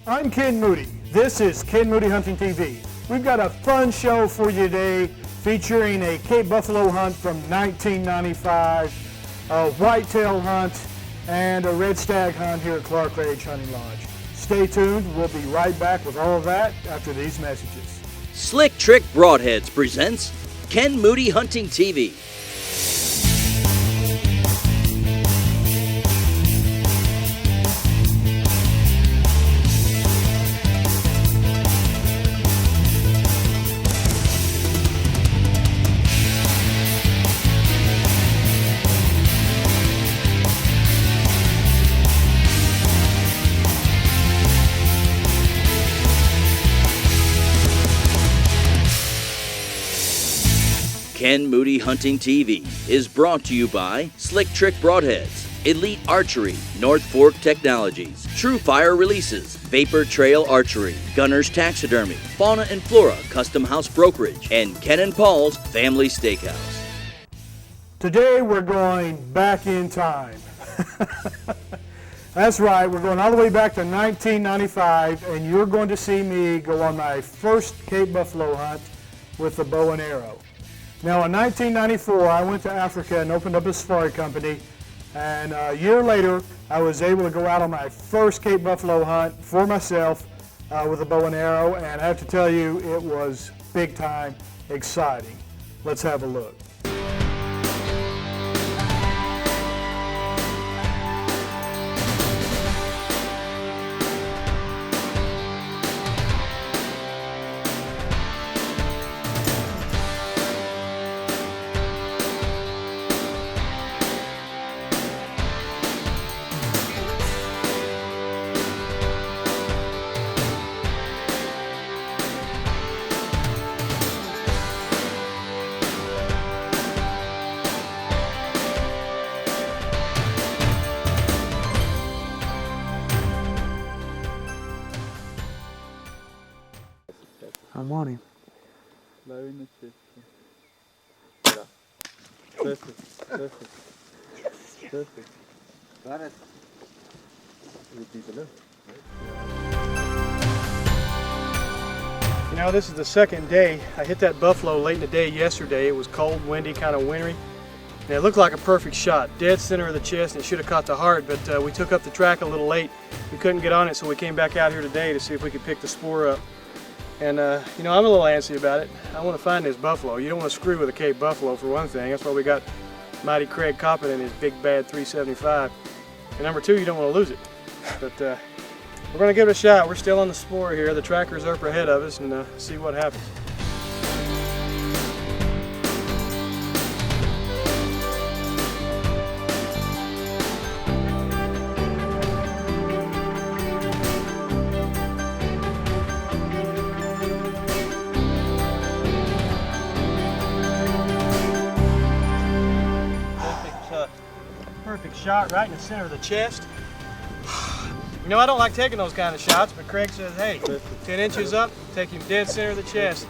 I'm Ken Moody. This is Ken Moody Hunting TV. We've got a fun show for you today featuring a Cape buffalo hunt from 1995, a whitetail hunt, and a red stag hunt here at Clark Range Hunting Lodge. Stay tuned. We'll be right back with all of that after these messages. Slick Trick Broadheads presents Ken Moody Hunting TV. Ken Moody Hunting TV is brought to you by Slick Trick Broadheads, Elite Archery, North Fork Technologies, True Fire Releases, Vapor Trail Archery, Gunner's Taxidermy, Fauna and Flora Custom House Brokerage, and Ken and Paul's Family Steakhouse. Today we're going back in time. That's right, we're going all the way back to 1995, and you're going to see me go on my first Cape buffalo hunt with a bow and arrow. Now in 1994, I went to Africa and opened up a safari company, and a year later, I was able to go out on my first Cape buffalo hunt for myself with a bow and arrow, and I have to tell you, it was big time exciting. Let's have a look. I'm on him. Low in the chest. Perfect. Perfect. Yes. Perfect. Got it. Repeat below. You know, this is the second day. I hit that buffalo late in the day yesterday. It was cold, windy, kind of wintry. And it looked like a perfect shot. Dead center of the chest, and it should have caught the heart, but we took up the track a little late. We couldn't get on it, so we came back out here today to see if we could pick the spoor up. And you know, I'm a little antsy about it. I want to find this buffalo. You don't want to screw with a Cape buffalo for one thing. That's why we got Mighty Craig Coppin in his big bad 375. And number two, you don't want to lose it. But we're going to give it a shot. We're still on the spoor here. The trackers are up ahead of us, and see what happens. Perfect shot right in the center of the chest. You know, I don't like taking those kind of shots, but Craig says, hey, 10 inches up, take him dead center of the chest.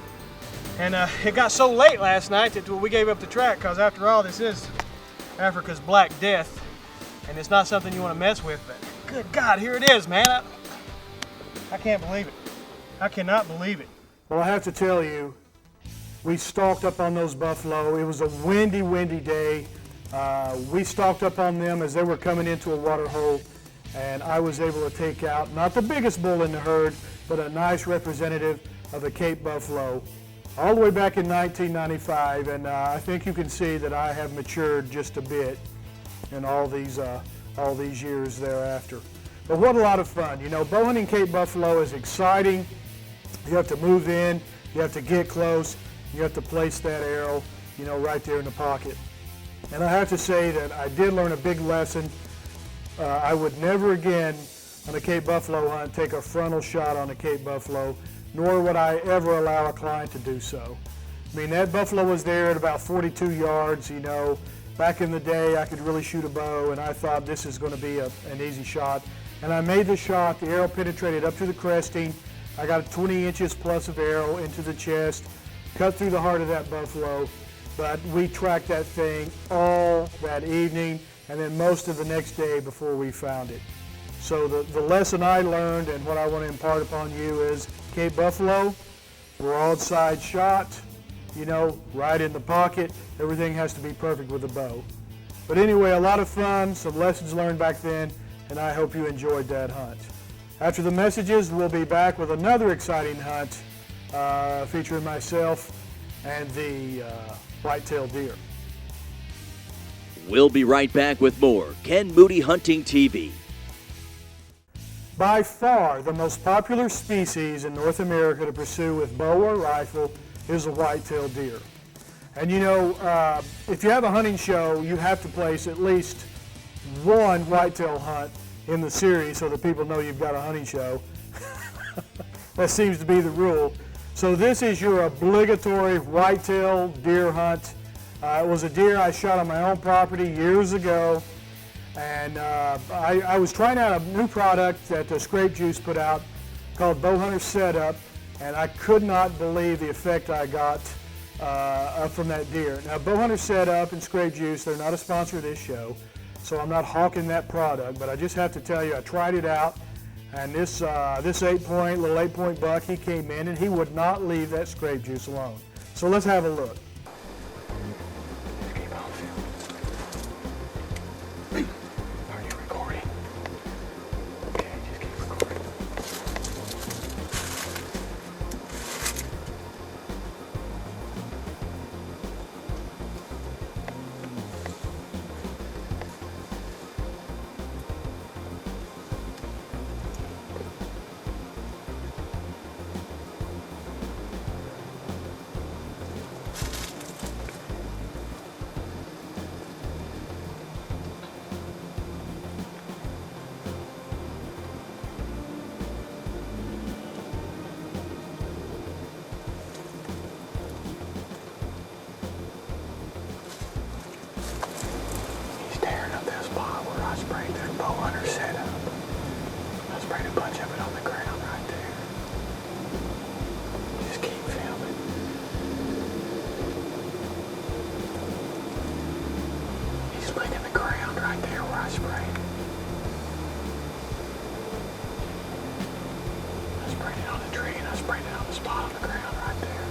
And it got so late last night that we gave up the track, because after all, this is Africa's Black Death, and it's not something you want to mess with, but good God, here it is, man. I can't believe it. I cannot believe it. Well, I have to tell you, we stalked up on those buffalo. It was a windy, windy day. We stalked up on them as they were coming into a water hole, and I was able to take out, not the biggest bull in the herd, but a nice representative of the Cape buffalo, all the way back in 1995, and I think you can see that I have matured just a bit in all these years thereafter. But what a lot of fun. You know, bow hunting Cape buffalo is exciting. You have to move in, you have to get close, you have to place that arrow, you know, right there in the pocket. And I have to say that I did learn a big lesson. I would never again on a Cape buffalo hunt take a frontal shot on a Cape buffalo, nor would I ever allow a client to do so. I mean, that buffalo was there at about 42 yards, you know. Back in the day, I could really shoot a bow, and I thought this is going to be an easy shot. And I made the shot. The arrow penetrated up to the cresting. I got 20 inches plus of arrow into the chest, cut through the heart of that buffalo. But we tracked that thing all that evening, and then most of the next day before we found it. So the lesson I learned and what I want to impart upon you is Cape Buffalo, broadside shot, you know, right in the pocket. Everything has to be perfect with a bow. But anyway, a lot of fun, some lessons learned back then, and I hope you enjoyed that hunt. After the messages, we'll be back with another exciting hunt featuring myself and the white-tailed deer. We'll be right back with more Ken Moody Hunting TV. By far, the most popular species in North America to pursue with bow or rifle is a white-tailed deer. And you know, if you have a hunting show, you have to place at least one whitetail hunt in the series so that people know you've got a hunting show. That seems to be the rule. So this is your obligatory whitetail deer hunt. It was a deer I shot on my own property years ago, and I was trying out a new product that the Scrape Juice put out called Bowhunter Setup, and I could not believe the effect I got from that deer. Now, Bowhunter Setup and Scrape Juice, they're not a sponsor of this show, so I'm not hawking that product, but I just have to tell you, I tried it out, and this little 8-point buck, he came in and he would not leave that Scrape Juice alone. So let's have a look. Are you recording? Okay, just keep recording. He's tearing up that spot where I sprayed that Bowhunter Setup. I sprayed a bunch of it on the ground right there. Just keep filming. He's licking the ground right there where I sprayed. I sprayed it on the tree and I sprayed it on the spot on the ground right there.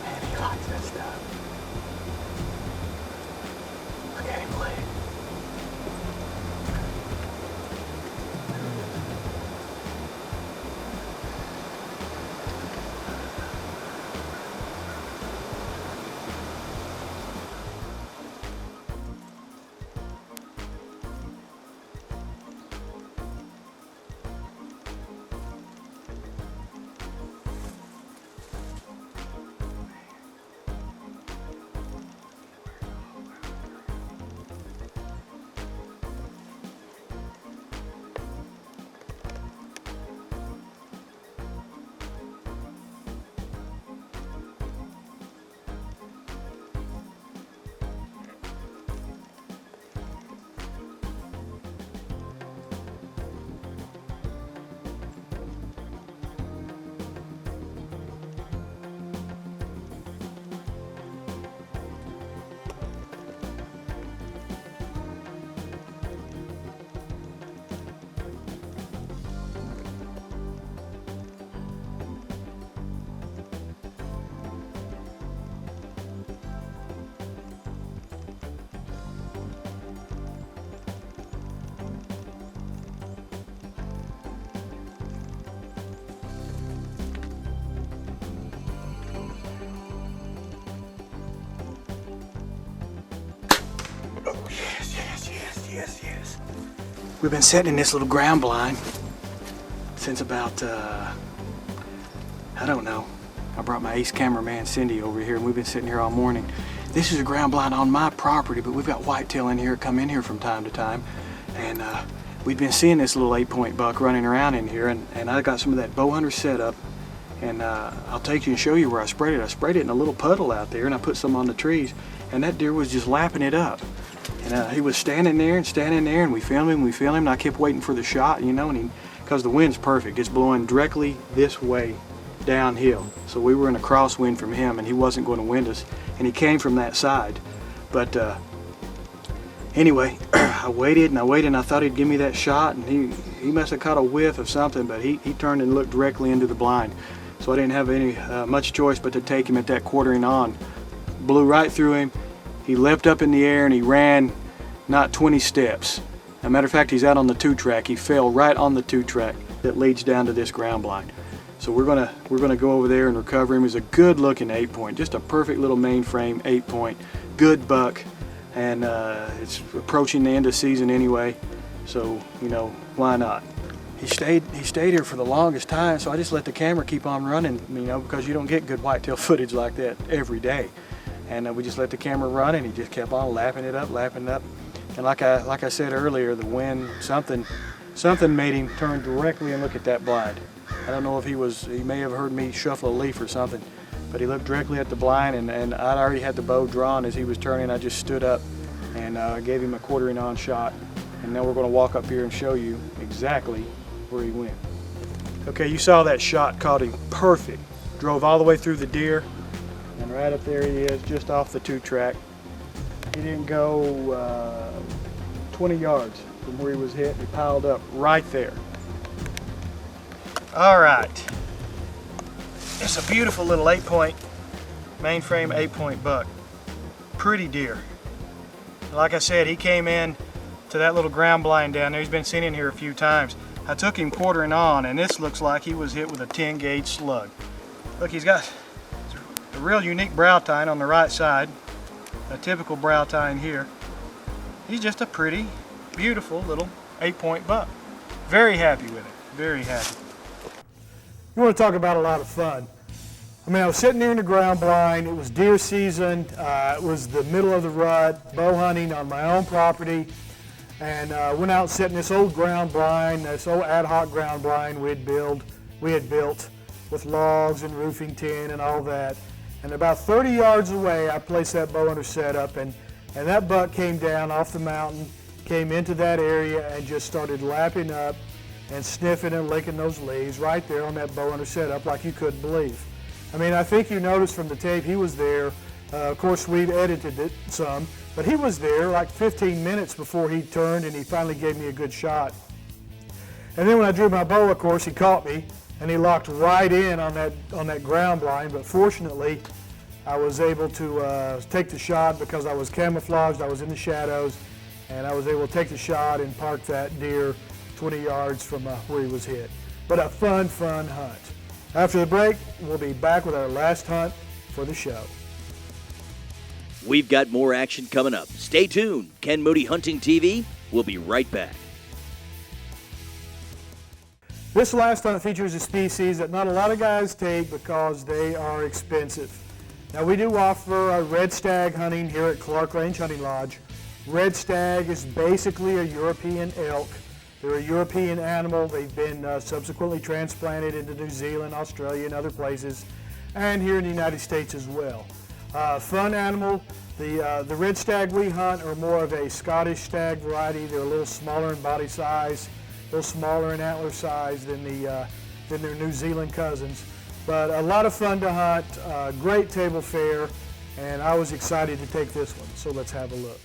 Man, he likes that stuff. Look at him lick. Yes. We've been sitting in this little ground blind since about, I don't know. I brought my ace cameraman Cindy over here and we've been sitting here all morning. This is a ground blind on my property, but we've got whitetail in here, come in here from time to time. And we've been seeing this little 8-point buck running around in here, and I got some of that Bowhunter Setup. And I'll take you and show you where I sprayed it. I sprayed it in a little puddle out there and I put some on the trees, and that deer was just lapping it up. And he was standing there, and we filmed him, and I kept waiting for the shot, you know, and because the wind's perfect. It's blowing directly this way. downhill. So we were in a crosswind from him, and he wasn't going to wind us, and he came from that side. But anyway, I waited and I waited, and I thought he'd give me that shot, and he must have caught a whiff of something, but he turned and looked directly into the blind. So I didn't have any much choice but to take him at that quartering on. Blew right through him. He leapt up in the air and he ran not 20 steps. As a matter of fact, he's out on the 2-track. He fell right on the 2-track that leads down to this ground blind. So we're gonna go over there and recover him. He's a good looking 8-point, just a perfect little mainframe 8-point, good buck, and it's approaching the end of season anyway. So you know, why not? He stayed here for the longest time, so I just let the camera keep on running, you know, because you don't get good whitetail footage like that every day. And we just let the camera run, and he just kept on lapping it up. And like I said earlier, the wind, something made him turn directly and look at that blind. I don't know if he may have heard me shuffle a leaf or something, but he looked directly at the blind, and I'd already had the bow drawn. As he was turning, I just stood up and gave him a quartering on shot. And now we're going to walk up here and show you exactly where he went. Okay, you saw that shot, caught him perfect. Drove all the way through the deer, and right up there he is, just off the 2-track. He didn't go 20 yards from where he was hit. He piled up right there. All right. It's a beautiful little 8-point, mainframe 8-point buck. Pretty deer. Like I said, he came in to that little ground blind down there. He's been seen in here a few times. I took him quartering on, and this looks like he was hit with a 10-gauge slug. Look, he's got a real unique brow tine on the right side, a typical brow tine here. He's just a pretty, beautiful little 8-point buck. Very happy with it, very happy. You want to talk about a lot of fun. I mean, I was sitting there in the ground blind. It was deer season. It was the middle of the rut, bow hunting on my own property. And went out and set in this old ground blind, this old ad hoc ground blind we had built with logs and roofing tin and all that. And about 30 yards away, I placed that bow under setup, and that buck came down off the mountain, came into that area, and just started lapping up and sniffing and licking those leaves right there on that bow under setup like you couldn't believe. I mean, I think you noticed from the tape he was there. Of course, we've edited it some, but he was there like 15 minutes before he turned, and he finally gave me a good shot. And then when I drew my bow, of course, he caught me, and he locked right in on that ground blind. But fortunately, I was able to take the shot because I was camouflaged. I was in the shadows, and I was able to take the shot and park that deer 20 yards from where he was hit. But a fun hunt. After the break, we'll be back with our last hunt for the show. We've got more action coming up. Stay tuned. Ken Moody Hunting TV. We'll be right back. This last hunt features a species that not a lot of guys take because they are expensive. Now, we do offer red stag hunting here at Clark Range Hunting Lodge. Red stag is basically a European elk. They're a European animal. They've been subsequently transplanted into New Zealand, Australia, and other places, and here in the United States as well. Fun animal. The red stag we hunt are more of a Scottish stag variety. They're a little smaller in body size, a little smaller in antler size than their New Zealand cousins. But a lot of fun to hunt, great table fare, and I was excited to take this one. So let's have a look.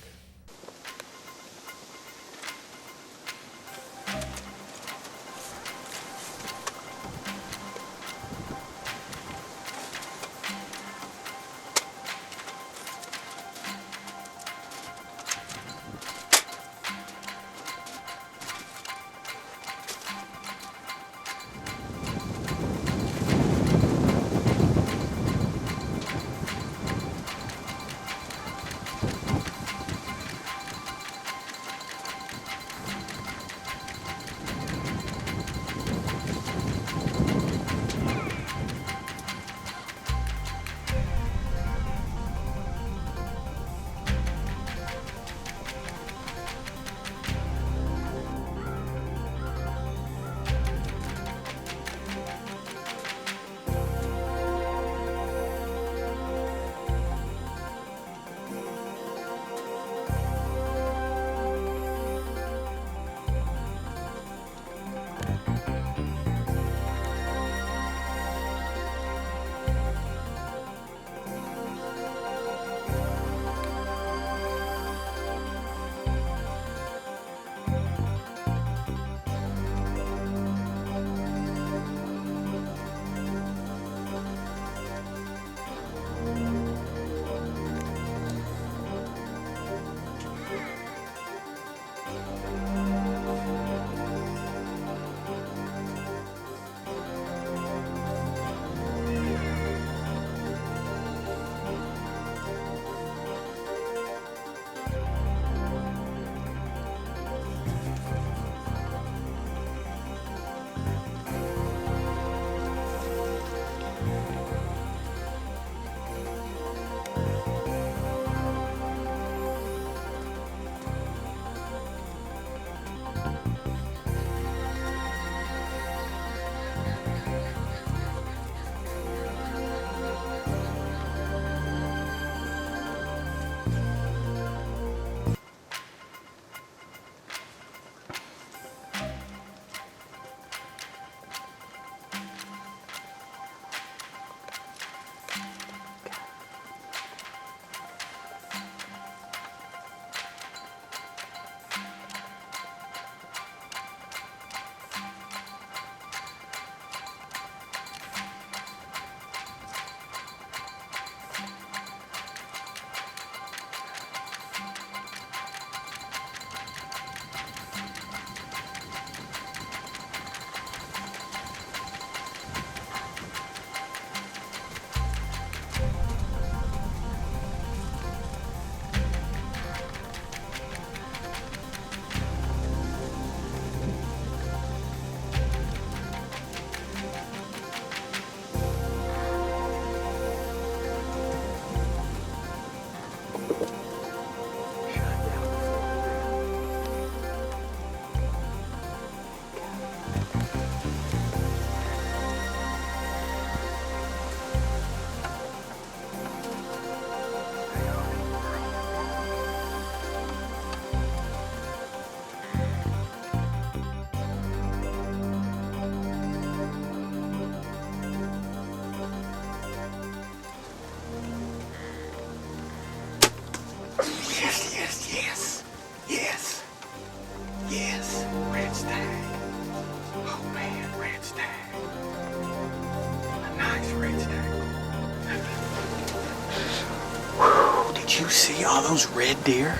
Did you see all those red deer?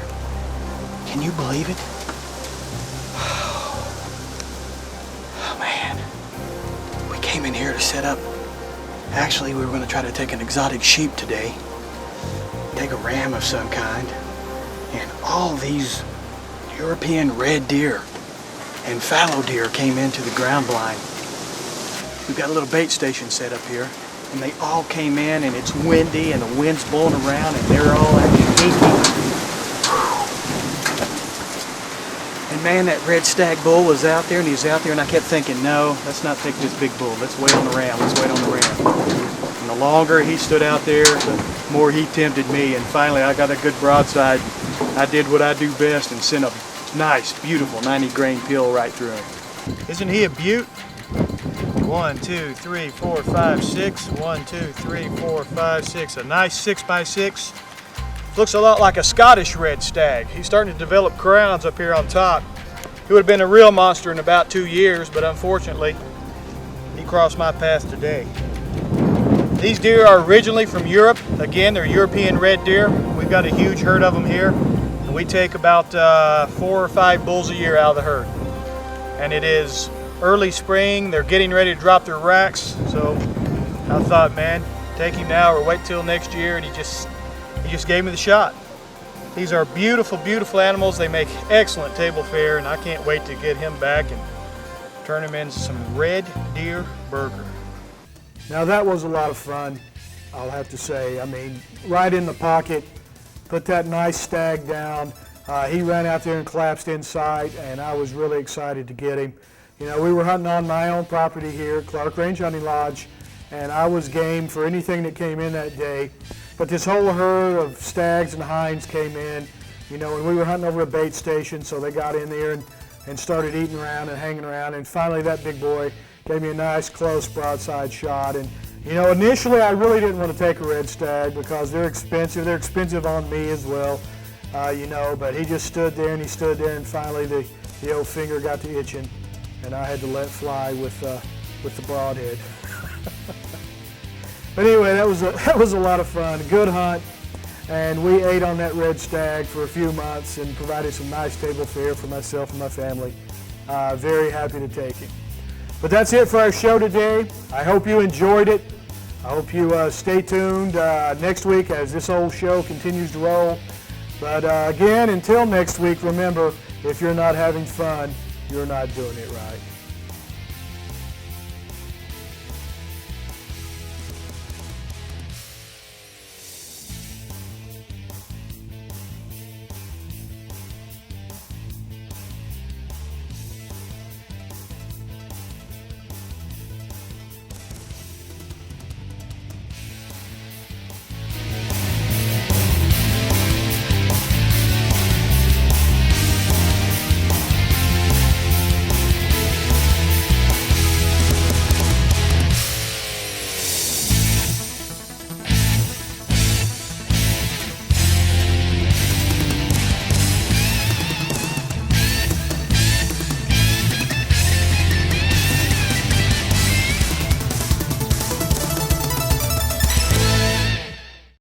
Can you believe it? Oh man. We came in here to set up. Actually, we were going to try to take an exotic sheep today. Take a ram of some kind. And all these European red deer and fallow deer came into the ground blind. We've got a little bait station set up here. And they all came in, and it's windy, and the wind's blowing around, and they're all acting easy. And man, that red stag bull was out there, and he was out there, and I kept thinking, no, let's not take this big bull. Let's wait on the ram. Let's wait on the ram. And the longer he stood out there, the more he tempted me. And finally, I got a good broadside. I did what I do best and sent a nice, beautiful 90-grain pill right through him. Isn't he a beaut? 1, 2, 3, 4, 5, 6. 1, 2, 3, 4, 5, 6. A nice 6x6. Looks a lot like a Scottish red stag. He's starting to develop crowns up here on top. He would have been a real monster in about 2 years, but unfortunately, he crossed my path today. These deer are originally from Europe. Again, they're European red deer. We've got a huge herd of them here. And we take about 4 or 5 bulls a year out of the herd. And it is early spring. They're getting ready to drop their racks. So I thought, man, take him now or wait till next year. And he just gave me the shot. These are beautiful, beautiful animals. They make excellent table fare, and I can't wait to get him back and turn him into some red deer burger. Now that was a lot of fun, I'll have to say. I mean, right in the pocket, put that nice stag down. He ran out there and collapsed in sight, and I was really excited to get him. You know, we were hunting on my own property here, Clark Range Hunting Lodge, and I was game for anything that came in that day. But this whole herd of stags and hinds came in, you know, and we were hunting over a bait station, so they got in there and started eating around and hanging around, and finally that big boy gave me a nice close broadside shot. And you know, initially I really didn't want to take a red stag because they're expensive. They're expensive on me as well, you know, but he just stood there and he stood there, and finally the old finger got to itching, and I had to let fly with the broadhead. But anyway, that was a lot of fun. Good hunt, and we ate on that red stag for a few months and provided some nice table fare for myself and my family. Very happy to take him. But that's it for our show today. I hope you enjoyed it. I hope you stay tuned next week as this whole show continues to roll. But again, until next week, remember, if you're not having fun, you're not doing it right.